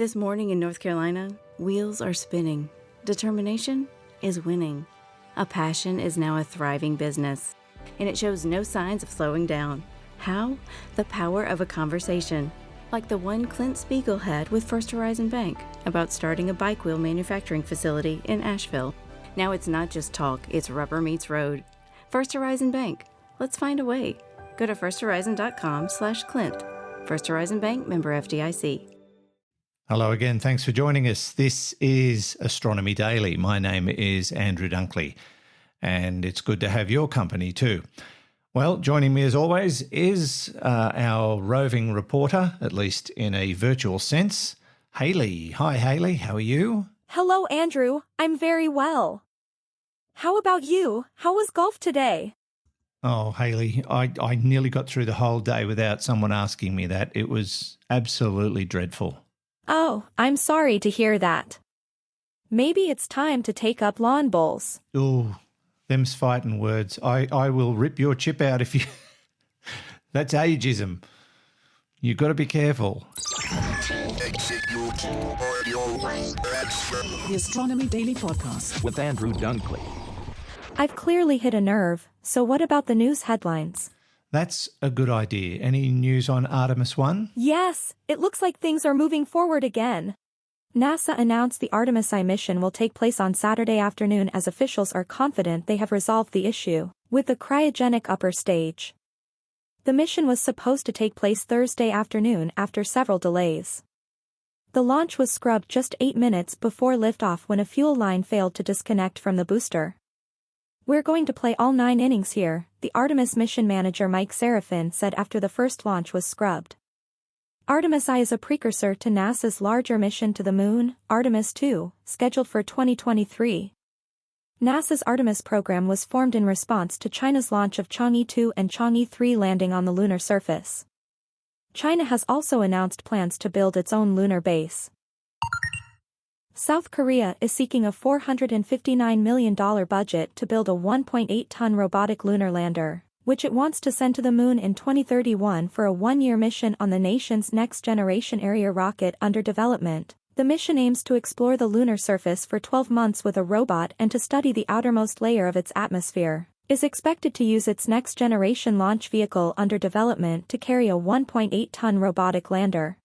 This morning in North Carolina, wheels are spinning. Determination is winning. A passion is now a thriving business, and it shows no signs of slowing down. How? The power of a conversation, like the one Clint Spiegel had with First Horizon Bank about starting a bike wheel manufacturing facility in Asheville. Now it's not just talk, it's rubber meets road. First Horizon Bank. Let's find a way. Go to firsthorizon.com/Clint. First Horizon Bank, member FDIC. Hello again. Thanks for joining us. This is Astronomy Daily. My name is Andrew Dunkley, and it's good to have your company too. Well, joining me as always is our roving reporter, at least in a virtual sense, Halley. Hi, Halley. How are you? Hello, Andrew. I'm very well. How about you? How was golf today? Oh, Halley, I nearly got through the whole day without someone asking me that. It was absolutely dreadful. Oh, I'm sorry to hear that. Maybe it's time to take up lawn bowls. Oh, them's fighting words. I will rip your chip out if you... That's ageism. You've got to be careful. The Astronomy Daily Podcast with Andrew Dunkley. I've clearly hit a nerve, so what about the news headlines? That's a good idea. Any news on Artemis 1? Yes, it looks like things are moving forward again. NASA announced the Artemis I mission will take place on Saturday afternoon as officials are confident they have resolved the issue with the cryogenic upper stage. The mission was supposed to take place Thursday afternoon after several delays. The launch was scrubbed just 8 minutes before liftoff when a fuel line failed to disconnect from the booster. "We're going to play all 9 innings here," the Artemis mission manager Mike Serafin said after the first launch was scrubbed. Artemis I is a precursor to NASA's larger mission to the Moon, Artemis II, scheduled for 2023. NASA's Artemis program was formed in response to China's launch of Chang'e 2 and Chang'e 3 landing on the lunar surface. China has also announced plans to build its own lunar base. South Korea is seeking a $459 million budget to build a 1.8-ton robotic lunar lander, which it wants to send to the Moon in 2031 for a 1-year mission on the nation's next-generation area rocket under development. The mission aims to explore the lunar surface for 12 months with a robot and to study the outermost layer of its atmosphere. Is expected to use its next-generation launch vehicle under development to carry a 1.8-ton robotic lander.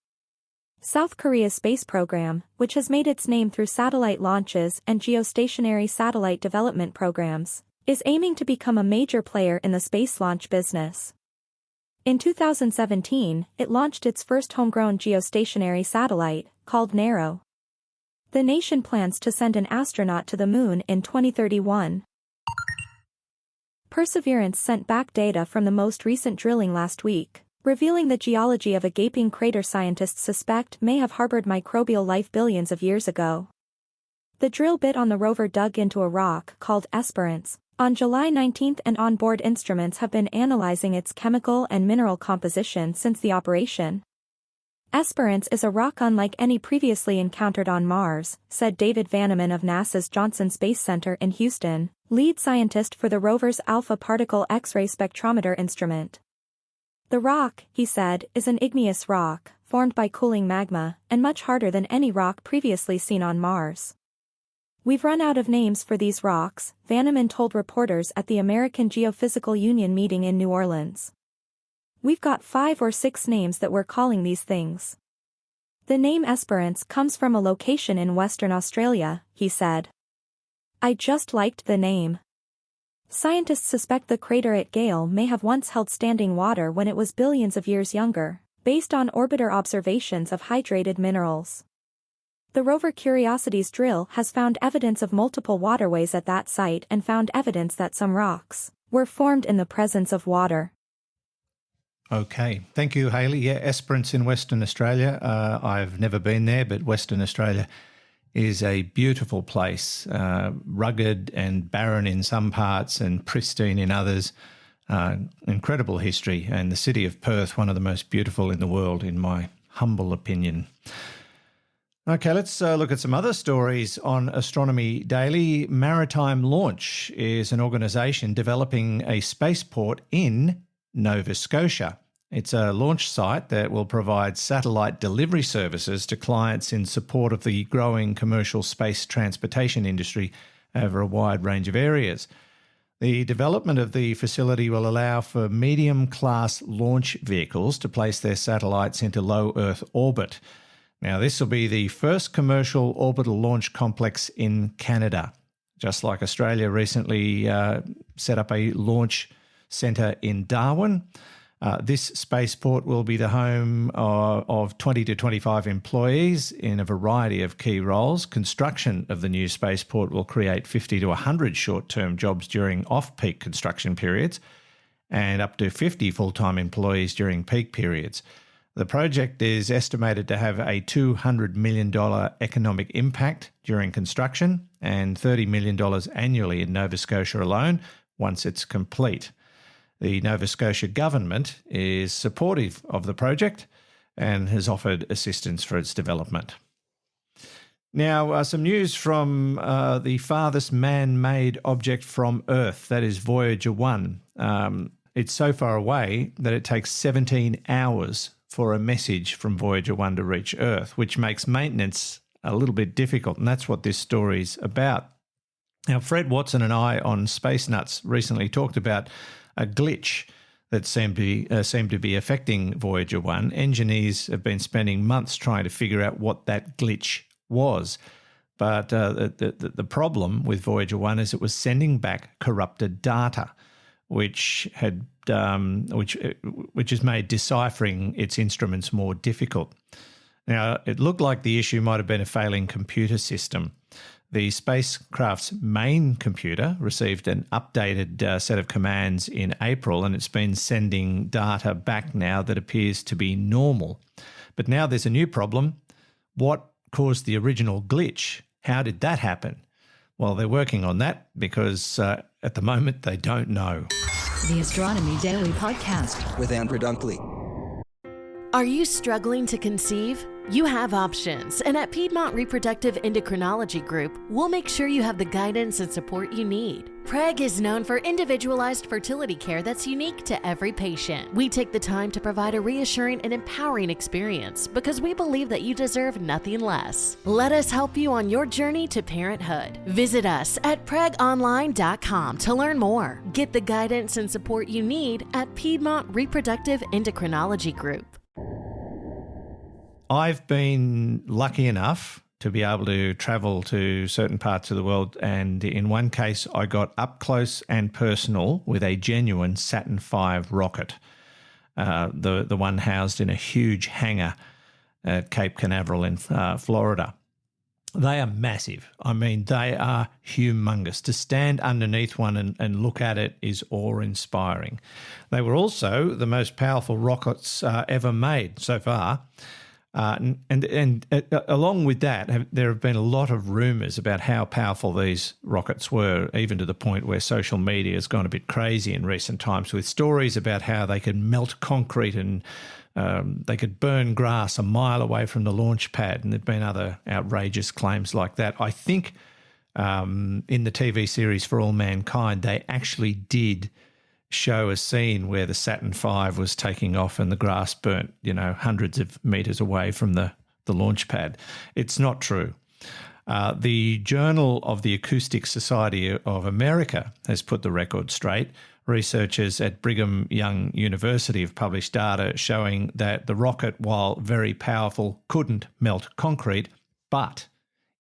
South Korea's space program, which has made its name through satellite launches and geostationary satellite development programs, is aiming to become a major player in the space launch business. In 2017, it launched its first homegrown geostationary satellite, called NARO. The nation plans to send an astronaut to the Moon in 2031. Perseverance sent back data from the most recent drilling last week, revealing the geology of a gaping crater scientists suspect may have harbored microbial life billions of years ago. The drill bit on the rover dug into a rock called Esperance on July 19 and onboard instruments have been analyzing its chemical and mineral composition since the operation. Esperance is a rock unlike any previously encountered on Mars, said David Vanneman of NASA's Johnson Space Center in Houston, lead scientist for the rover's Alpha Particle X-ray spectrometer instrument. The rock, he said, is an igneous rock, formed by cooling magma, and much harder than any rock previously seen on Mars. "We've run out of names for these rocks," Vanneman told reporters at the American Geophysical Union meeting in New Orleans. "We've got 5 or 6 names that we're calling these things." The name Esperance comes from a location in Western Australia, he said. "I just liked the name." Scientists suspect the crater at Gale may have once held standing water when it was billions of years younger, based on orbiter observations of hydrated minerals. The rover Curiosity's drill has found evidence of multiple waterways at that site and found evidence that some rocks were formed in the presence of water. Okay. Thank you, Halley. Yeah, Esperance in Western Australia. I've never been there, but Western Australia is a beautiful place, rugged and barren in some parts and pristine in others. Incredible history, and the city of Perth, one of the most beautiful in the world, in my humble opinion. Okay, let's look at some other stories on Astronomy Daily. Maritime Launch is an organisation developing a spaceport in Nova Scotia. It's a launch site that will provide satellite delivery services to clients in support of the growing commercial space transportation industry over a wide range of areas. The development of the facility will allow for medium-class launch vehicles to place their satellites into low Earth orbit. Now, this will be the first commercial orbital launch complex in Canada, just like Australia recently set up a launch centre in Darwin. This spaceport will be the home of 20 to 25 employees in a variety of key roles. Construction of the new spaceport will create 50 to 100 short-term jobs during off-peak construction periods and up to 50 full-time employees during peak periods. The project is estimated to have a $200 million economic impact during construction and $30 million annually in Nova Scotia alone once it's complete. The Nova Scotia government is supportive of the project and has offered assistance for its development. Now, some news from the farthest man-made object from Earth, that is Voyager 1. It's so far away that it takes 17 hours for a message from Voyager 1 to reach Earth, which makes maintenance a little bit difficult, and that's what this story's about. Now, Fred Watson and I on Space Nuts recently talked about a glitch that seemed to be affecting Voyager 1. Engineers have been spending months trying to figure out what that glitch was. But the problem with Voyager 1 is it was sending back corrupted data, which has made deciphering its instruments more difficult. Now, it looked like the issue might have been a failing computer system. The spacecraft's main computer received an updated set of commands in April, and it's been sending data back now that appears to be normal. But now there's a new problem. What caused the original glitch? How did that happen? Well, they're working on that because at the moment they don't know. The Astronomy Daily Podcast with Andrew Dunkley. Are you struggling to conceive? You have options, and at Piedmont Reproductive Endocrinology Group, we'll make sure you have the guidance and support you need. PREG is known for individualized fertility care that's unique to every patient. We take the time to provide a reassuring and empowering experience because we believe that you deserve nothing less. Let us help you on your journey to parenthood. Visit us at pregonline.com to learn more. Get the guidance and support you need at Piedmont Reproductive Endocrinology Group. I've been lucky enough to be able to travel to certain parts of the world, and in one case I got up close and personal with a genuine Saturn V rocket, the one housed in a huge hangar at Cape Canaveral in Florida. They are massive. I mean, they are humongous. To stand underneath one and look at it is awe-inspiring. They were also the most powerful rockets ever made so far. And along with that, there have been a lot of rumours about how powerful these rockets were, even to the point where social media has gone a bit crazy in recent times with stories about how they could melt concrete and they could burn grass a mile away from the launch pad. And there have been other outrageous claims like that. I think in the TV series For All Mankind, they actually did show a scene where the Saturn V was taking off and the grass burnt, hundreds of metres away from the launch pad. It's not true. The Journal of the Acoustic Society of America has put the record straight. Researchers at Brigham Young University have published data showing that the rocket, while very powerful, couldn't melt concrete, but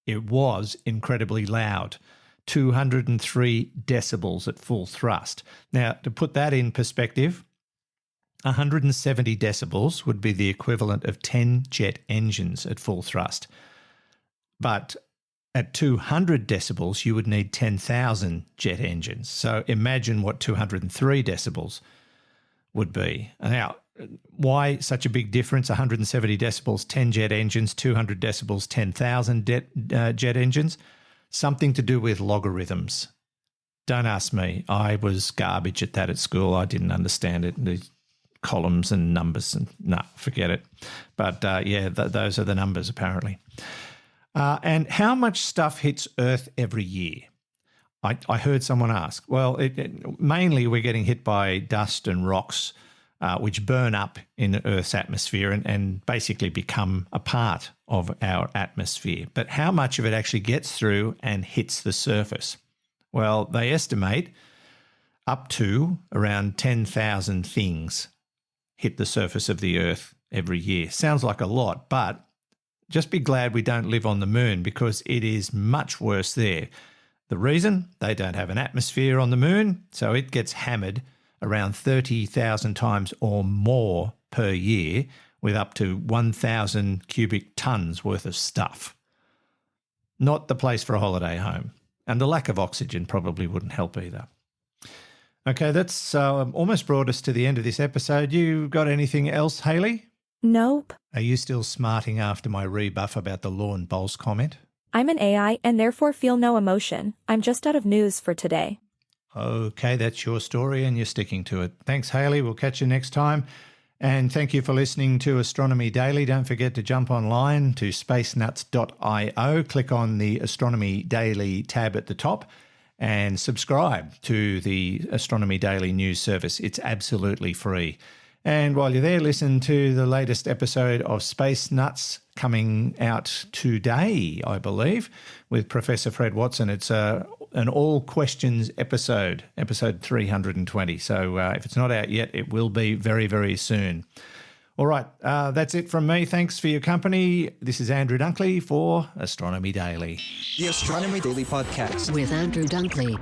it was incredibly loud. 203 decibels at full thrust. Now, to put that in perspective, 170 decibels would be the equivalent of 10 jet engines at full thrust. But at 200 decibels, you would need 10,000 jet engines. So imagine what 203 decibels would be. Now, why such a big difference? 170 decibels, 10 jet engines, 200 decibels, 10,000 jet engines. Something to do with logarithms. Don't ask me. I was garbage at that at school. I didn't understand it. The columns and numbers and forget it. But those are the numbers apparently. And how much stuff hits Earth every year? I heard someone ask. Well, mainly we're getting hit by dust and rocks which burn up in Earth's atmosphere and basically become a part of our atmosphere. But how much of it actually gets through and hits the surface? Well, they estimate up to around 10,000 things hit the surface of the Earth every year. Sounds like a lot, but just be glad we don't live on the moon, because it is much worse there. The reason? They don't have an atmosphere on the moon, so it gets hammered around 30,000 times or more per year, with up to 1,000 cubic tonnes worth of stuff. Not the place for a holiday home. And the lack of oxygen probably wouldn't help either. Okay, that's almost brought us to the end of this episode. You got anything else, Halley? Nope. Are you still smarting after my rebuff about the lawn bowls comment? I'm an AI and therefore feel no emotion. I'm just out of news for today. Okay, that's your story and you're sticking to it. Thanks, Halley. We'll catch you next time. And thank you for listening to Astronomy Daily. Don't forget to jump online to spacenuts.io, click on the Astronomy Daily tab at the top and subscribe to the Astronomy Daily news service. It's absolutely free. And while you're there, listen to the latest episode of Space Nuts coming out today, I believe, with Professor Fred Watson. It's an all questions episode 320. So if it's not out yet, it will be very, very soon. All right, that's it from me. Thanks for your company. This is Andrew Dunkley for Astronomy Daily. The Astronomy Daily Podcast with Andrew Dunkley.